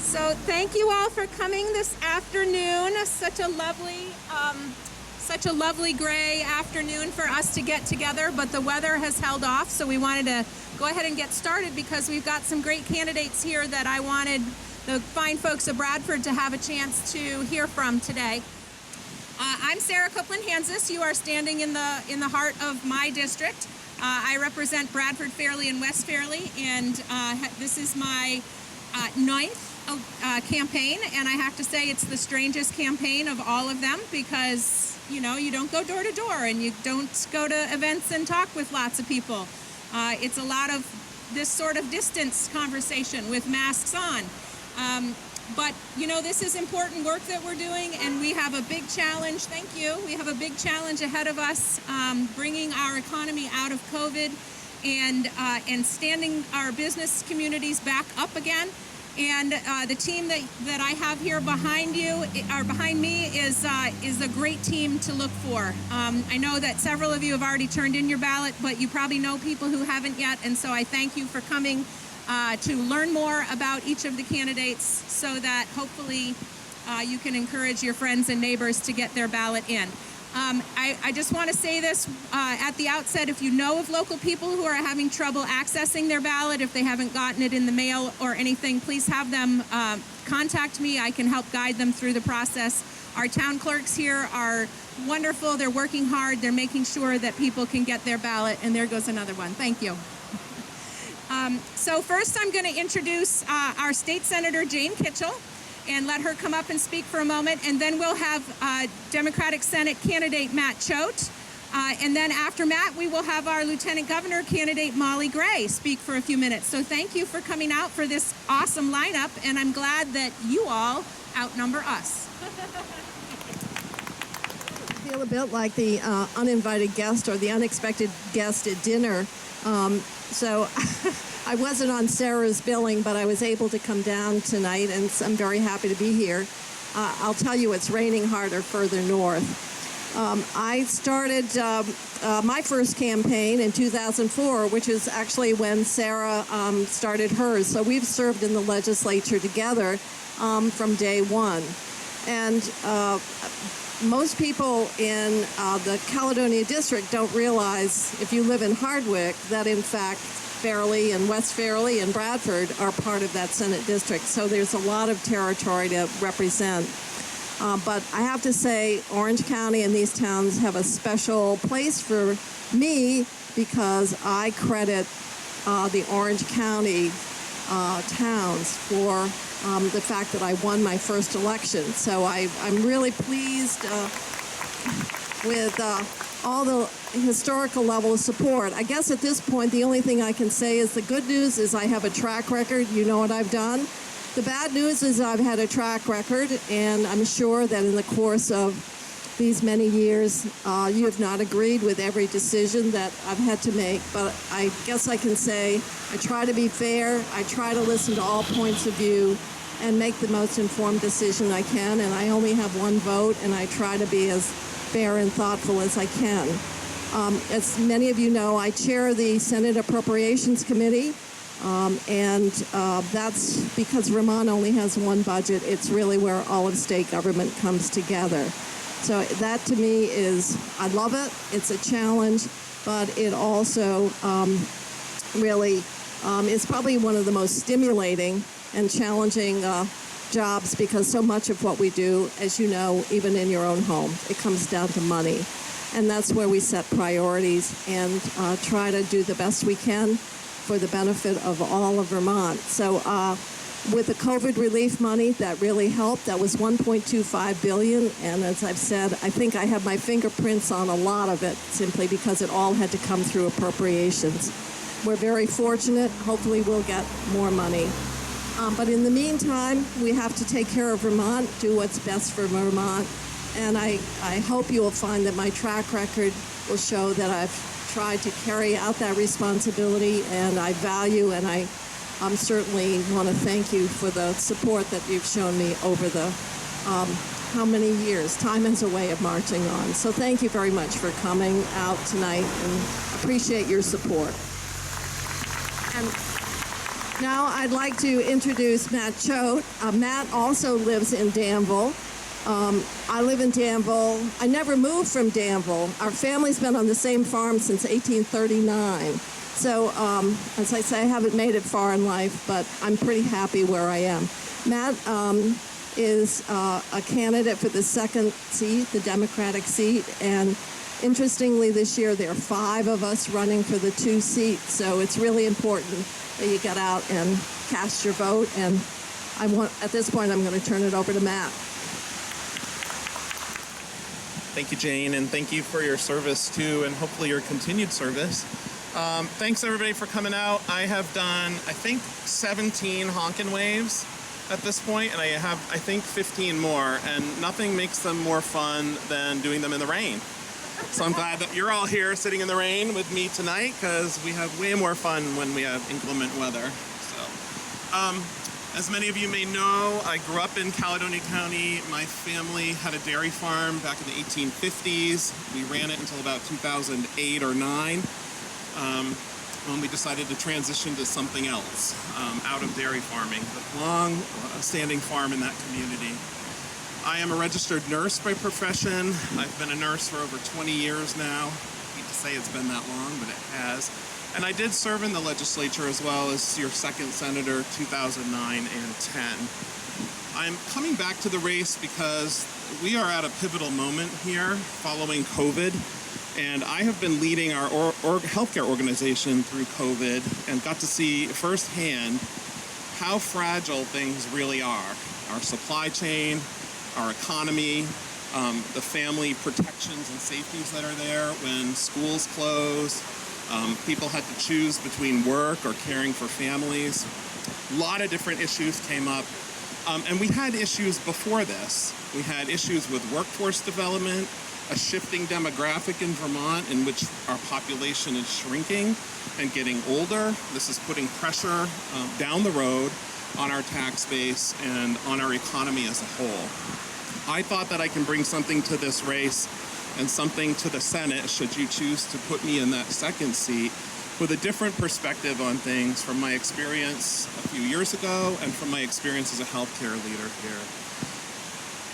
So thank you all for coming this afternoon. Such a lovely gray afternoon for us to get together, but the weather has held off, so we wanted to go ahead and get started because we've got some great candidates here that I wanted the fine folks of Bradford to have a chance to hear from today. I'm Copeland Hanzas. You are standing in the heart of my district. I represent Bradford, Fairleigh, and West Fairleigh, and this is my ninth campaign, and I have to say it's the strangest campaign of all of them because, you know, you don't go door to door and you don't go to events and talk with lots of people. It's a lot of this sort of distance conversation with masks on. But, you know, this is important work that we're doing, and we have a big challenge. Thank you. We have a big challenge ahead of us, bringing our economy out of COVID and standing our business communities back up again. And the team that I have here behind me is a great team to look for. I know that several of you have already turned in your ballot, but you probably know people who haven't yet, and so I thank you for coming to learn more about each of the candidates so that hopefully you can encourage your friends and neighbors to get their ballot in. I just want to say this at the outset. If you know of local people who are having trouble accessing their ballot, if they haven't gotten it in the mail or anything, please have them contact me. I can help guide them through the process. Our town clerks here are wonderful. They're working hard. They're making sure that people can get their ballot. And there goes another one. Thank you. So first I'm going to introduce our state senator, Jane Kitchel, and let her come up and speak for a moment. And then we'll have Democratic Senate candidate Matt Choate. And then after Matt, we will have our Lieutenant Governor candidate Molly Gray speak for a few minutes. So thank you for coming out for this awesome lineup. And I'm glad that you all outnumber us. I feel a bit like the uninvited guest or the unexpected guest at dinner. So I wasn't on Sarah's billing, but I was able to come down tonight, and I'm very happy to be here. I'll tell you, it's raining harder further north. I started my first campaign in 2004, which is actually when Sarah started hers. So we've served in the legislature together from day one. And most people in the Caledonia district don't realize, if you live in Hardwick, that in fact Fairleigh and West Fairleigh and Bradford are part of that Senate district. So there's a lot of territory to represent. But I have to say, Orange County and these towns have a special place for me because I credit the Orange County towns for the fact that I won my first election. So I'm really pleased with all the historical level of support. I guess at this point, the only thing I can say is the good news is I have a track record. You know what I've done. The bad news is I've had a track record, and I'm sure that in the course of these many years, you have not agreed with every decision that I've had to make. But I guess I can say I try to be fair. I try to listen to all points of view and make the most informed decision I can. And I only have one vote, and I try to be as fair and thoughtful as I can. As many of you know, I chair the Senate Appropriations Committee, and that's because Vermont only has one budget. It's really where all of state government comes together. So that to me is, I love it. It's a challenge, but it also really is probably one of the most stimulating and challenging jobs because so much of what we do, as you know, even in your own home, it comes down to money. And that's where we set priorities and try to do the best we can for the benefit of all of Vermont. So with the COVID relief money, that really helped. That was $1.25 billion. And as I've said, I think I have my fingerprints on a lot of it simply because it all had to come through appropriations. We're very fortunate. Hopefully we'll get more money. But in the meantime, we have to take care of Vermont, do what's best for Vermont. And I hope you will find that my track record will show that I've tried to carry out that responsibility, and I value and I certainly want to thank you for the support that you've shown me over the how many years. Time is a way of marching on. So thank you very much for coming out tonight and appreciate your support. And Now I'd like to introduce Matt Choate. Matt also lives in Danville. I live in Danville. I never moved from Danville. Our family's been on the same farm since 1839. So, as I say, I haven't made it far in life, but I'm pretty happy where I am. Matt is a candidate for the second seat, the Democratic seat, and interestingly this year there are 5 of us running for the 2 seats, so it's really important that you get out and cast your vote, and at this point I'm going to turn it over to Matt. Thank you, Jane, and thank you for your service too, and hopefully your continued service. Thanks everybody for coming out. I have done, I think, 17 honkin' waves at this point, and I have, I think, 15 more, and nothing makes them more fun than doing them in the rain. So I'm glad that you're all here sitting in the rain with me tonight, because we have way more fun when we have inclement weather. So, as many of you may know, I grew up in Caledonia County. My family had a dairy farm back in the 1850s. We ran it until about 2008 or 9. When we decided to transition to something else, out of dairy farming. The long-standing farm in that community. I am a registered nurse by profession. I've been a nurse for over 20 years now. I hate to say it's been that long, but it has. And I did serve in the legislature as well as your second senator, 2009 and 10. I'm coming back to the race because we are at a pivotal moment here following COVID. And I have been leading our healthcare organization through COVID and got to see firsthand how fragile things really are. Our supply chain, our economy, the family protections and safeties that are there when schools close. People had to choose between work or caring for families. A lot of different issues came up. And we had issues before this. We had issues with workforce development, a shifting demographic in Vermont in which our population is shrinking and getting older. This is putting pressure down the road on our tax base and on our economy as a whole. I thought that I can bring something to this race and something to the Senate, should you choose to put me in that second seat, with a different perspective on things from my experience a few years ago and from my experience as a healthcare leader here.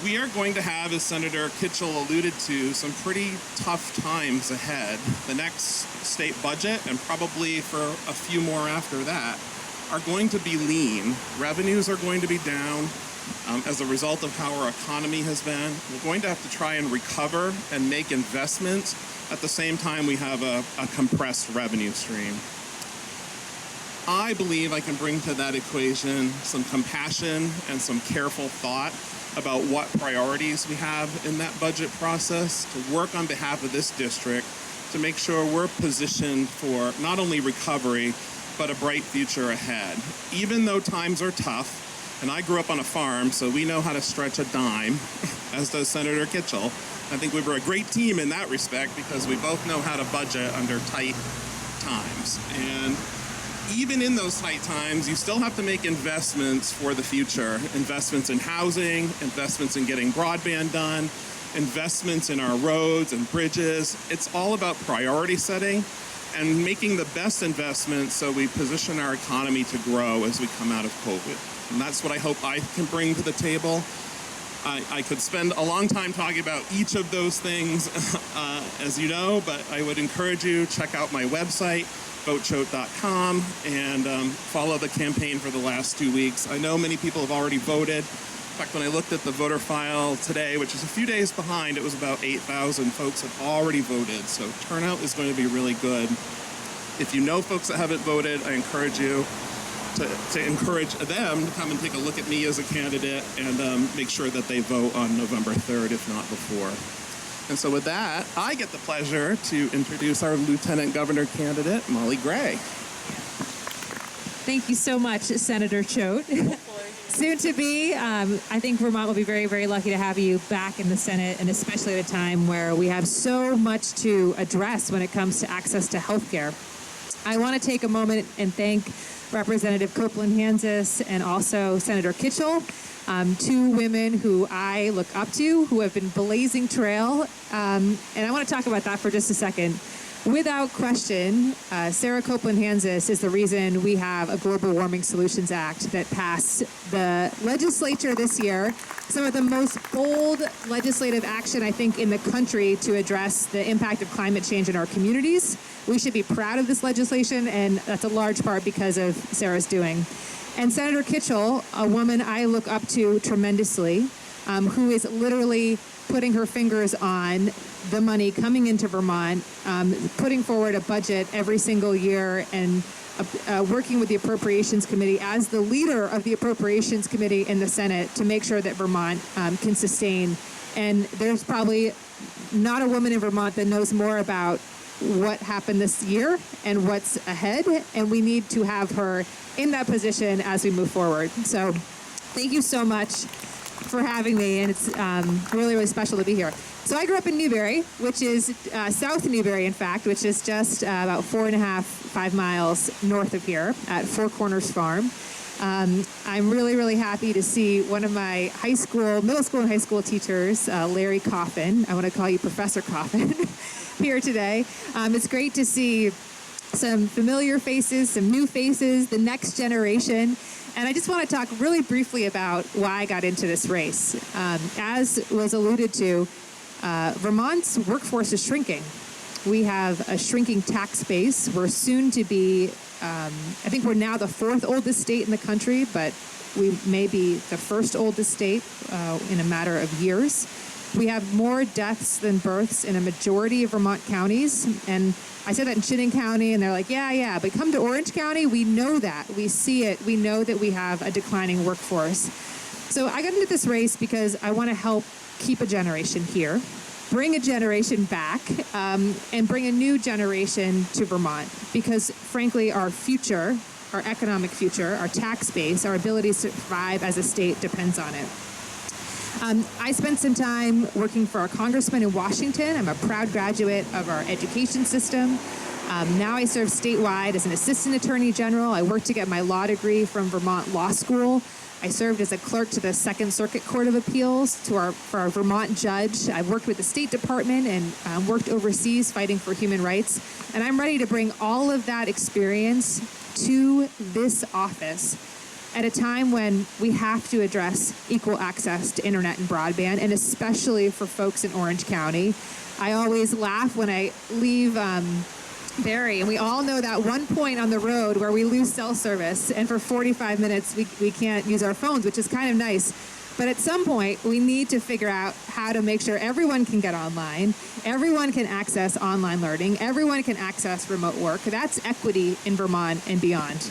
We are going to have, as Senator Kitchel alluded to, some pretty tough times ahead. The next state budget, and probably for a few more after that, are going to be lean. Revenues are going to be down as a result of how our economy has been. We're going to have to try and recover and make investments. At the same time, we have a compressed revenue stream. I believe I can bring to that equation some compassion and some careful thought about what priorities we have in that budget process to work on behalf of this district to make sure we're positioned for not only recovery, but a bright future ahead. Even though times are tough, and I grew up on a farm, so we know how to stretch a dime, as does Senator Kitchel. I think we were a great team in that respect because we both know how to budget under tight times. And even in those tight times, you still have to make investments for the future. Investments in housing, investments in getting broadband done, investments in our roads and bridges. It's all about priority setting and making the best investments so we position our economy to grow as we come out of COVID. And that's what I hope I can bring to the table. I could spend a long time talking about each of those things, as you know, but I would encourage you to check out my website, votechoate.com, and follow the campaign for the last 2 weeks. I know many people have already voted. In fact, when I looked at the voter file today, which is a few days behind, it was about 8,000 folks have already voted. So turnout is going to be really good. If you know folks that haven't voted, I encourage you to encourage them to come and take a look at me as a candidate and make sure that they vote on November 3rd, if not before. And so with that, I get the pleasure to introduce our Lieutenant Governor candidate, Molly Gray. Thank you so much, Senator Choate. Soon to be, I think Vermont will be very, very lucky to have you back in the Senate, and especially at a time where we have so much to address when it comes to access to health care. I want to take a moment and thank Representative Copeland Hanzas and also Senator Kitchel, two women who I look up to, who have been blazing trail. And I want to talk about that for just a second. Without question, Sarah Copeland Hanzas is the reason we have a Global Warming Solutions Act that passed the legislature this year. Some of the most bold legislative action, I think, in the country to address the impact of climate change in our communities. We should be proud of this legislation, and that's a large part because of Sarah's doing. And Senator Kitchel, a woman I look up to tremendously, who is literally putting her fingers on the money coming into Vermont, putting forward a budget every single year, and working with the Appropriations Committee as the leader of the Appropriations Committee in the Senate to make sure that Vermont can sustain. And there's probably not a woman in Vermont that knows more about what happened this year and what's ahead, and we need to have her in that position as we move forward. So thank you so much for having me, and it's really, really special to be here. So I grew up in Newberry, which is South Newberry, in fact, which is just about 5 miles north of here at Four Corners Farm. I'm really, really happy to see one of my middle school and high school teachers, Larry Coffin. I want to call you Professor Coffin here today. It's great to see some familiar faces, some new faces, the next generation. And I just want to talk really briefly about why I got into this race. As was alluded to, Vermont's workforce is shrinking. We have a shrinking tax base. We're soon to be, I think we're now the 4th oldest state in the country, but we may be the 1st oldest state in a matter of years. We have more deaths than births in a majority of Vermont counties. And I said that in Chittenden County, and they're like, yeah, but come to Orange County, we know that. We see it. We know that we have a declining workforce. So I got into this race because I want to help keep a generation here, bring a generation back, and bring a new generation to Vermont. Because frankly, our future, our economic future, our tax base, our ability to survive as a state depends on it. I spent some time working for our congressman in Washington. I'm a proud graduate of our education system. Now I serve statewide as an assistant attorney general. I worked to get my law degree from Vermont Law School. I served as a clerk to the Second Circuit Court of Appeals for our Vermont judge. I worked with the State Department and worked overseas fighting for human rights. And I'm ready to bring all of that experience to this office at a time when we have to address equal access to internet and broadband, and especially for folks in Orange County. I always laugh when I leave Barrie, and we all know that one point on the road where we lose cell service, and for 45 minutes we can't use our phones, which is kind of nice. But at some point, we need to figure out how to make sure everyone can get online, everyone can access online learning, everyone can access remote work. That's equity in Vermont and beyond.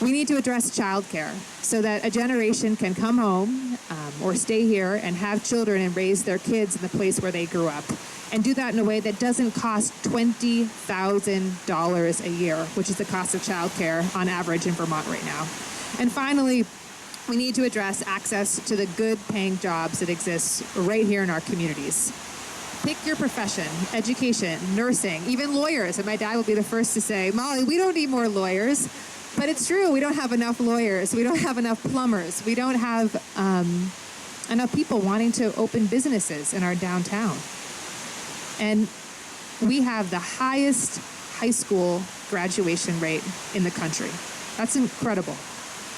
We need to address childcare so that a generation can come home or stay here and have children and raise their kids in the place where they grew up, and do that in a way that doesn't cost $20,000 a year, which is the cost of childcare on average in Vermont right now. And finally, we need to address access to the good paying jobs that exist right here in our communities. Pick your profession, education, nursing, even lawyers. And my dad will be the first to say, Molly, we don't need more lawyers. But it's true, we don't have enough lawyers, we don't have enough plumbers, we don't have enough people wanting to open businesses in our downtown. And we have the highest high school graduation rate in the country. That's incredible.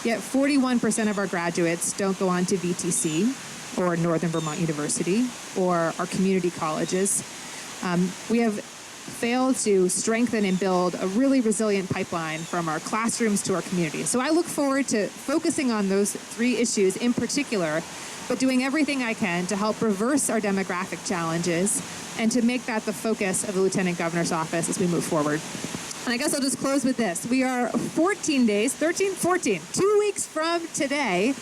Yet 41% of our graduates don't go on to VTC or Northern Vermont University or our community colleges. We have failed to strengthen and build a really resilient pipeline from our classrooms to our communities. So I look forward to focusing on those 3 issues in particular, but doing everything I can to help reverse our demographic challenges and to make that the focus of the Lieutenant Governor's office as we move forward. And I guess I'll just close with this. We are 2 weeks from today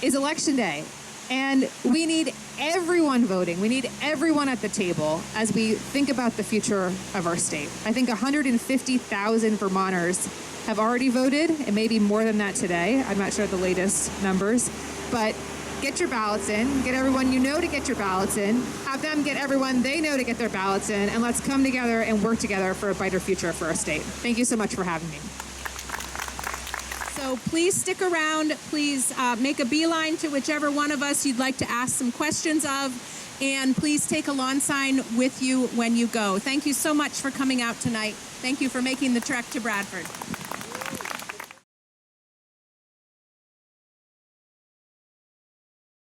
is Election Day. And we need everyone voting. We need everyone at the table as we think about the future of our state. I think 150,000 Vermonters have already voted, and maybe more than that today. I'm not sure the latest numbers. But get your ballots in. Get everyone you know to get your ballots in. Have them get everyone they know to get their ballots in. And let's come together and work together for a brighter future for our state. Thank you so much for having me. So please stick around. Please make a beeline to whichever one of us you'd like to ask some questions of. And please take a lawn sign with you when you go. Thank you so much for coming out tonight. Thank you for making the trek to Bradford.